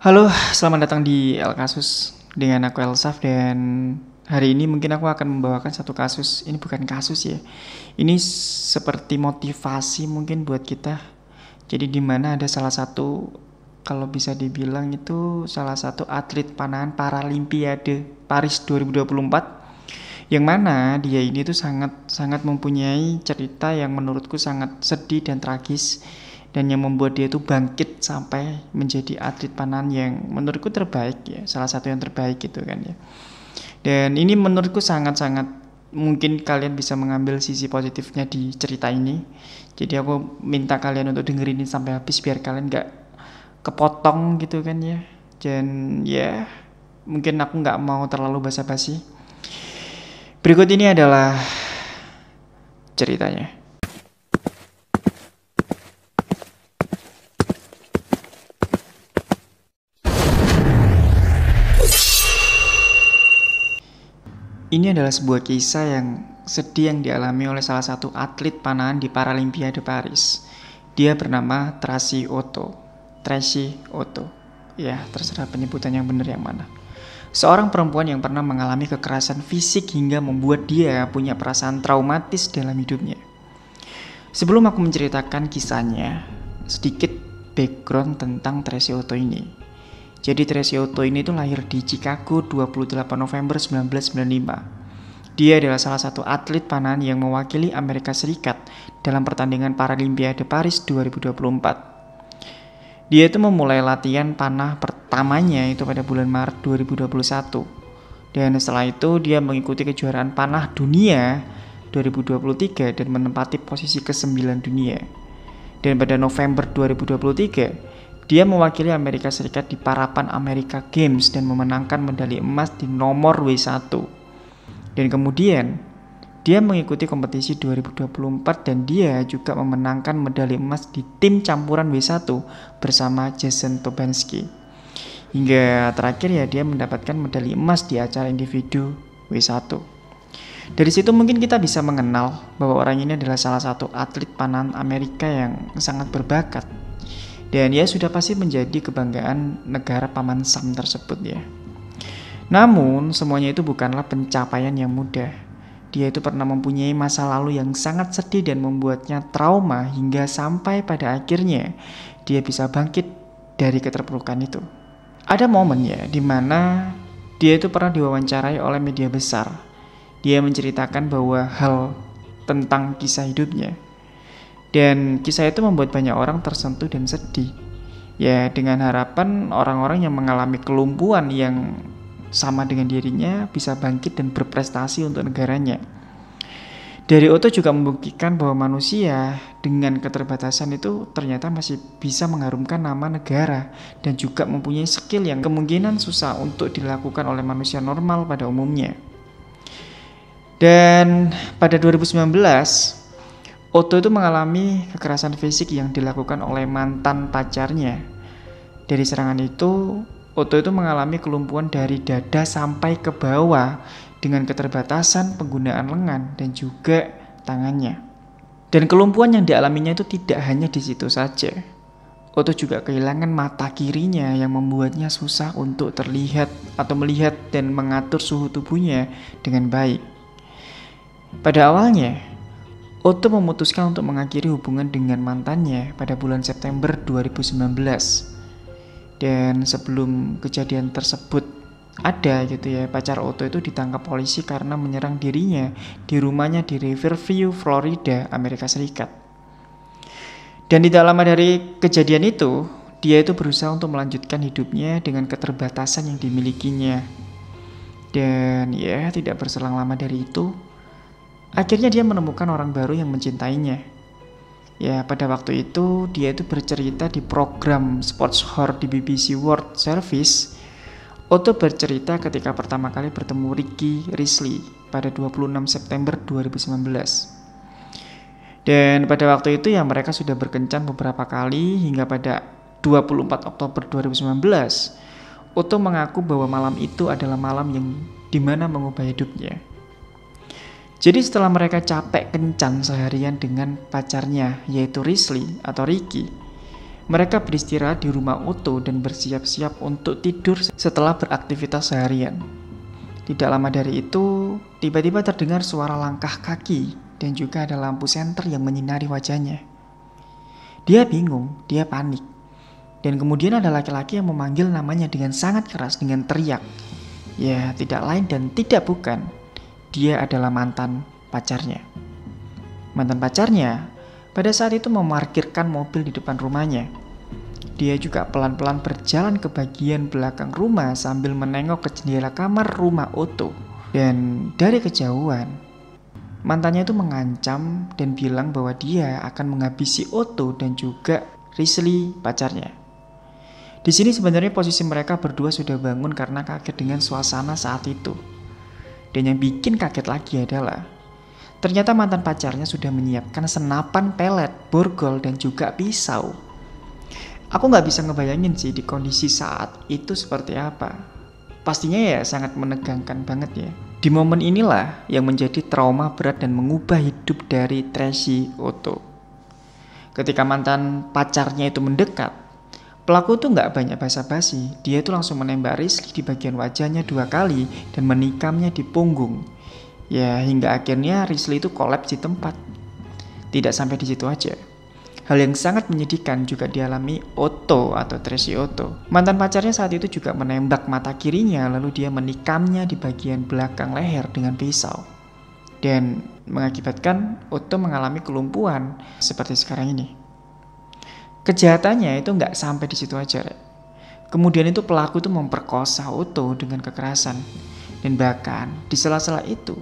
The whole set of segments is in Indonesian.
Halo, selamat datang di El Kasus dengan aku Elsaf dan hari ini mungkin aku akan membawakan satu kasus. Ini bukan kasus ya. Ini seperti motivasi mungkin buat kita. Jadi di mana ada salah satu kalau bisa dibilang itu salah satu atlet panahan Paralimpiade Paris 2024 yang mana dia ini tuh sangat sangat mempunyai cerita yang menurutku sangat sedih dan tragis dan yang membuat dia tuh bangkit sampai menjadi atlet panahan yang menurutku terbaik ya, salah satu yang terbaik gitu kan ya. Dan ini menurutku sangat-sangat mungkin kalian bisa mengambil sisi positifnya di cerita ini. Jadi aku minta kalian untuk dengerin ini sampai habis biar kalian gak kepotong gitu kan ya. Dan ya mungkin aku gak mau terlalu basa-basi. Berikut ini adalah ceritanya. Ini adalah sebuah kisah yang sedih yang dialami oleh salah satu atlet panahan di Paralimpiade Paris. Dia bernama Tracy Otto. Ya, terserah penyebutan yang benar yang mana. Seorang perempuan yang pernah mengalami kekerasan fisik hingga membuat dia punya perasaan traumatis dalam hidupnya. Sebelum aku menceritakan kisahnya, sedikit background tentang Tracy Otto ini. Jadi Tracy Otto ini tuh lahir di Chicago 28 November 1995. Dia adalah salah satu atlet panahan yang mewakili Amerika Serikat dalam pertandingan Paralimpiade Paris 2024. Dia itu memulai latihan panah pertamanya itu pada bulan Maret 2021. Dan setelah itu dia mengikuti kejuaraan panah dunia 2023 dan menempati posisi ke-9 dunia. Dan pada November 2023, dia mewakili Amerika Serikat di Parapan America Games dan memenangkan medali emas di nomor W1. Dan kemudian dia mengikuti kompetisi 2024 dan dia juga memenangkan medali emas di tim campuran W1 bersama Jason Tobansky. Hingga terakhir ya dia mendapatkan medali emas di acara individu W1. Dari situ mungkin kita bisa mengenal bahwa orang ini adalah salah satu atlet panahan Amerika yang sangat berbakat. Dan ia sudah pasti menjadi kebanggaan negara paman Sam tersebut ya. Namun semuanya itu bukanlah pencapaian yang mudah. Dia itu pernah mempunyai masa lalu yang sangat sedih dan membuatnya trauma hingga sampai pada akhirnya dia bisa bangkit dari keterpurukan itu. Ada momen ya dimana dia itu pernah diwawancarai oleh media besar. Dia menceritakan bahwa hal tentang kisah hidupnya. Dan kisah itu membuat banyak orang tersentuh dan sedih. Ya, dengan harapan orang-orang yang mengalami kelumpuhan yang sama dengan dirinya bisa bangkit dan berprestasi untuk negaranya. Dari Otto juga membuktikan bahwa manusia dengan keterbatasan itu ternyata masih bisa mengharumkan nama negara dan juga mempunyai skill yang kemungkinan susah untuk dilakukan oleh manusia normal pada umumnya. Dan pada 2019, Otto itu mengalami kekerasan fisik yang dilakukan oleh mantan pacarnya. Dari serangan itu, Otto itu mengalami kelumpuhan dari dada sampai ke bawah dengan keterbatasan penggunaan lengan dan juga tangannya. Dan kelumpuhan yang dialaminya itu tidak hanya di situ saja. Otto juga kehilangan mata kirinya yang membuatnya susah untuk terlihat atau melihat dan mengatur suhu tubuhnya dengan baik. Pada awalnya, Otto memutuskan untuk mengakhiri hubungan dengan mantannya pada bulan September 2019. Dan sebelum kejadian tersebut ada gitu ya, pacar Otto itu ditangkap polisi karena menyerang dirinya di rumahnya di Riverview, Florida, Amerika Serikat. Dan tidak lama dari kejadian itu, dia itu berusaha untuk melanjutkan hidupnya dengan keterbatasan yang dimilikinya. Dan ya, tidak berselang lama dari itu, akhirnya dia menemukan orang baru yang mencintainya. Ya, pada waktu itu dia itu bercerita di program Sports Hall di BBC World Service. Otto bercerita ketika pertama kali bertemu Ricky Risley pada 26 September 2019. Dan pada waktu itu ya mereka sudah berkencan beberapa kali hingga pada 24 Oktober 2019. Otto mengaku bahwa malam itu adalah malam yang dimana mengubah hidupnya. Jadi setelah mereka capek kencan seharian dengan pacarnya yaitu Risley atau Ricky, Mereka beristirahat di rumah Otto dan bersiap-siap untuk tidur setelah beraktivitas seharian. Tidak lama dari itu, tiba-tiba terdengar suara langkah kaki dan juga ada lampu senter yang menyinari wajahnya. Dia bingung, dia panik. Dan kemudian ada laki-laki yang memanggil namanya dengan sangat keras dengan teriak. Ya, tidak lain dan tidak bukan. Dia adalah mantan pacarnya. Mantan pacarnya pada saat itu memarkirkan mobil di depan rumahnya. Dia juga pelan-pelan berjalan ke bagian belakang rumah sambil menengok ke jendela kamar rumah Otto. Dan dari kejauhan, mantannya itu mengancam dan bilang bahwa dia akan menghabisi Otto dan juga Risley pacarnya. Di sini sebenarnya posisi mereka berdua sudah bangun karena kaget dengan suasana saat itu. Dan yang bikin kaget lagi adalah ternyata mantan pacarnya sudah menyiapkan senapan pelet, borgol, dan juga pisau. Aku nggak bisa ngebayangin sih di kondisi saat itu seperti apa. Pastinya ya sangat menegangkan banget ya. Di momen inilah yang menjadi trauma berat dan mengubah hidup dari Tracy Otto. Ketika mantan pacarnya itu mendekat, pelaku tuh nggak banyak basa-basi. Dia tuh langsung menembak Risley di bagian wajahnya 2 kali dan menikamnya di punggung. Ya, hingga akhirnya Risley itu kolaps di tempat. Tidak sampai di situ aja. Hal yang sangat menyedihkan juga dialami Otto atau Tracy Otto. Mantan pacarnya saat itu juga menembak mata kirinya, lalu dia menikamnya di bagian belakang leher dengan pisau. Dan mengakibatkan Otto mengalami kelumpuhan seperti sekarang ini. Kejahatannya itu nggak sampai di situ aja, Rek. Kemudian itu pelaku itu memperkosa Otto dengan kekerasan. Dan bahkan di sela-sela itu,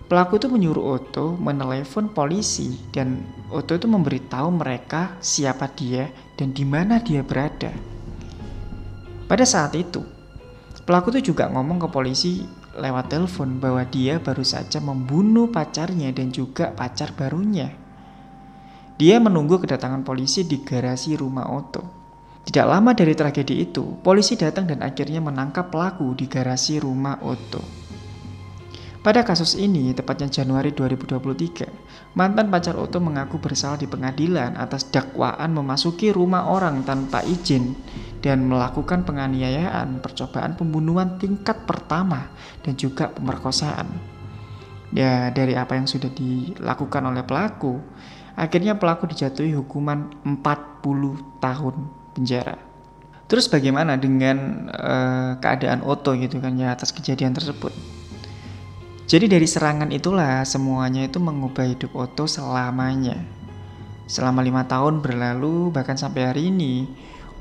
pelaku itu menyuruh Otto menelepon polisi dan Otto itu memberitahu mereka siapa dia dan di mana dia berada. Pada saat itu, pelaku itu juga ngomong ke polisi lewat telepon bahwa dia baru saja membunuh pacarnya dan juga pacar barunya. Dia menunggu kedatangan polisi di garasi rumah Otto. Tidak lama dari tragedi itu, polisi datang dan akhirnya menangkap pelaku di garasi rumah Otto. Pada kasus ini, tepatnya Januari 2023, mantan pacar Otto mengaku bersalah di pengadilan atas dakwaan memasuki rumah orang tanpa izin dan melakukan penganiayaan, percobaan pembunuhan tingkat pertama, dan juga pemerkosaan. Ya, dari apa yang sudah dilakukan oleh pelaku, akhirnya pelaku dijatuhi hukuman 40 tahun penjara. Terus bagaimana dengan keadaan Otto gitu kan ya atas kejadian tersebut? Jadi dari serangan itulah semuanya itu mengubah hidup Otto selamanya. Selama 5 tahun berlalu bahkan sampai hari ini,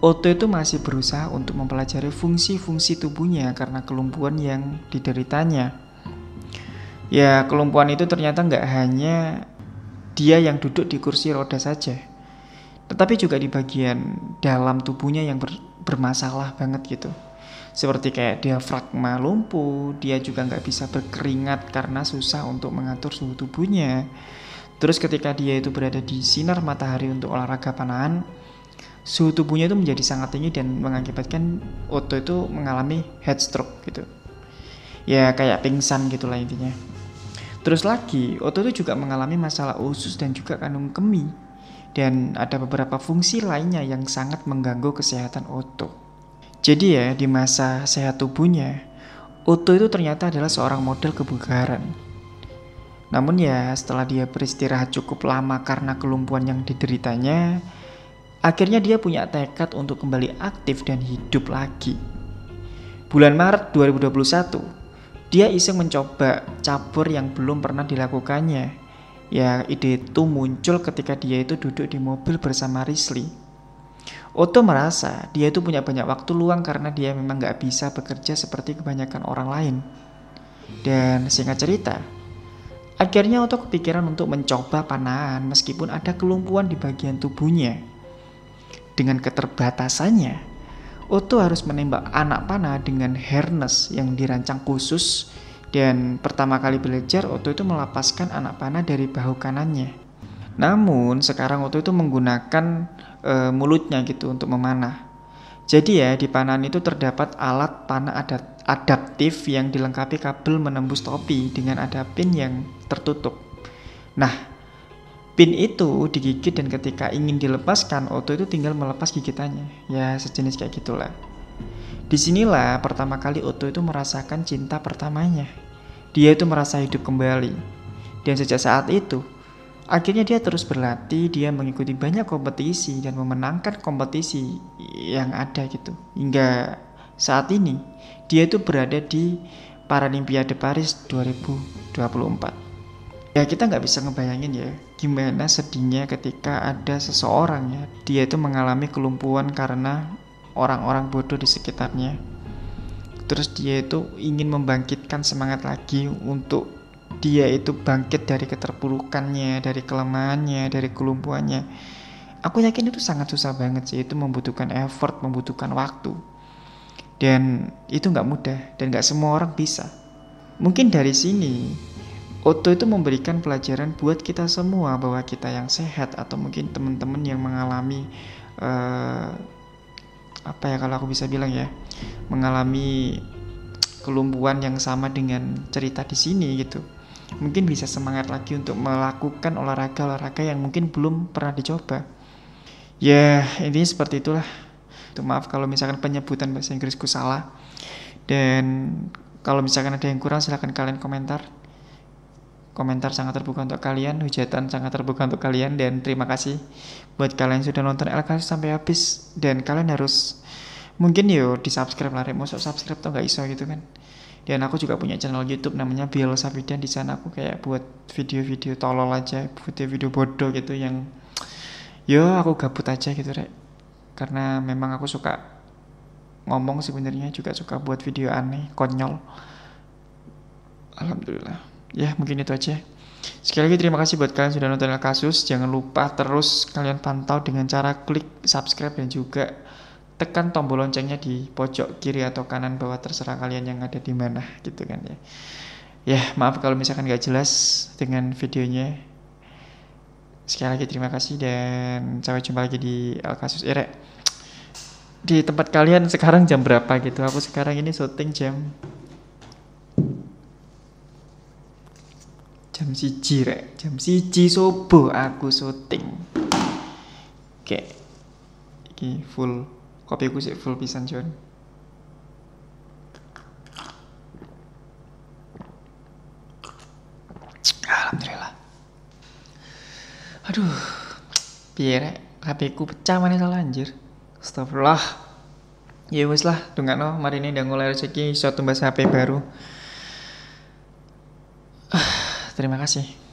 Otto itu masih berusaha untuk mempelajari fungsi-fungsi tubuhnya karena kelumpuhan yang dideritanya. Ya, kelumpuhan itu ternyata nggak hanya dia yang duduk di kursi roda saja, tetapi juga di bagian dalam tubuhnya yang bermasalah banget gitu. Seperti kayak diafragma lumpuh, dia juga nggak bisa berkeringat karena susah untuk mengatur suhu tubuhnya. Terus ketika dia itu berada di sinar matahari untuk olahraga panahan, suhu tubuhnya itu menjadi sangat tinggi dan mengakibatkan Otto itu mengalami heat stroke gitu. Ya kayak pingsan gitulah intinya. Terus lagi, Otto itu juga mengalami masalah usus dan juga kandung kemih. Dan ada beberapa fungsi lainnya yang sangat mengganggu kesehatan Otto. Jadi ya, di masa sehat tubuhnya, Otto itu ternyata adalah seorang model kebugaran. Namun ya, setelah dia beristirahat cukup lama karena kelumpuhan yang dideritanya, akhirnya dia punya tekad untuk kembali aktif dan hidup lagi. Bulan Maret 2021, dia iseng mencoba cabur yang belum pernah dilakukannya. Ya, ide itu muncul ketika dia itu duduk di mobil bersama Risley. Otto merasa dia itu punya banyak waktu luang karena dia memang gak bisa bekerja seperti kebanyakan orang lain. Dan singkat cerita, akhirnya Otto kepikiran untuk mencoba panahan meskipun ada kelumpuhan di bagian tubuhnya. Dengan keterbatasannya, Otto harus menembak anak panah dengan harness yang dirancang khusus. Dan pertama kali belajar, Otto itu melepaskan anak panah dari bahu kanannya. Namun sekarang Otto itu menggunakan mulutnya gitu untuk memanah. Jadi ya di panahan itu terdapat alat panah adaptif yang dilengkapi kabel menembus topi dengan ada pin yang tertutup. Nah, Pin itu digigit dan ketika ingin dilepaskan, Otto itu tinggal melepas gigitannya. Ya sejenis kayak gitulah. Disinilah pertama kali Otto itu merasakan cinta pertamanya. Dia itu merasa hidup kembali. Dan sejak saat itu, akhirnya dia terus berlatih, dia mengikuti banyak kompetisi dan memenangkan kompetisi yang ada gitu. Hingga saat ini, dia itu berada di Paralimpiade Paris 2024. Ya kita nggak bisa ngebayangin ya gimana sedihnya ketika ada seseorang ya dia itu mengalami kelumpuhan karena orang-orang bodoh di sekitarnya. Terus dia itu ingin membangkitkan semangat lagi untuk dia itu bangkit dari keterpurukannya, dari kelemahannya, dari kelumpuhannya. Aku yakin itu sangat susah banget sih, itu membutuhkan effort, membutuhkan waktu. Dan itu nggak mudah dan nggak semua orang bisa. Mungkin dari sini Otto itu memberikan pelajaran buat kita semua bahwa kita yang sehat atau mungkin teman-teman yang mengalami apa ya kalau aku bisa bilang ya, mengalami kelumpuhan yang sama dengan cerita di sini gitu. Mungkin bisa semangat lagi untuk melakukan olahraga-olahraga yang mungkin belum pernah dicoba. Ya, intinya seperti itulah. Maaf kalau misalkan penyebutan bahasa Inggrisku salah. Dan kalau misalkan ada yang kurang silahkan kalian komentar. Komentar sangat terbuka untuk kalian, hujatan sangat terbuka untuk kalian, dan terima kasih buat kalian yang sudah nonton LKS sampai habis. Dan kalian harus mungkin yo di subscribe lah, mau subscribe tuh nggak iso gitu kan. Dan aku juga punya channel YouTube namanya Biel Safidan. Di sana aku kayak buat video-video tolol aja, video-video bodoh gitu yang yo aku gabut aja gitu rek. Karena memang aku suka ngomong sebenarnya, juga suka buat video aneh, konyol. Alhamdulillah. Ya mungkin itu aja. Sekali lagi terima kasih buat kalian sudah nonton Kasus. Jangan lupa terus kalian pantau dengan cara klik subscribe dan juga tekan tombol loncengnya di pojok kiri atau kanan bawah, terserah kalian yang ada di mana gitu kan ya. Ya maaf kalau misalkan gak jelas dengan videonya. Sekali lagi terima kasih dan sampai jumpa lagi di Kasus. Di tempat kalian sekarang jam berapa gitu? Aku sekarang ini syuting jam 1 rek, jam 1 subuh aku syuting. Oke. Iki full, kopiku sih full pisan John. Alhamdulillah. Aduh. Piye rek, HP ku pecah maneh salah anjir. Astagfirullah. Ya wis lah, dongakno mari ini ndang oleh rezeki iso tumbas HP baru. Terima kasih.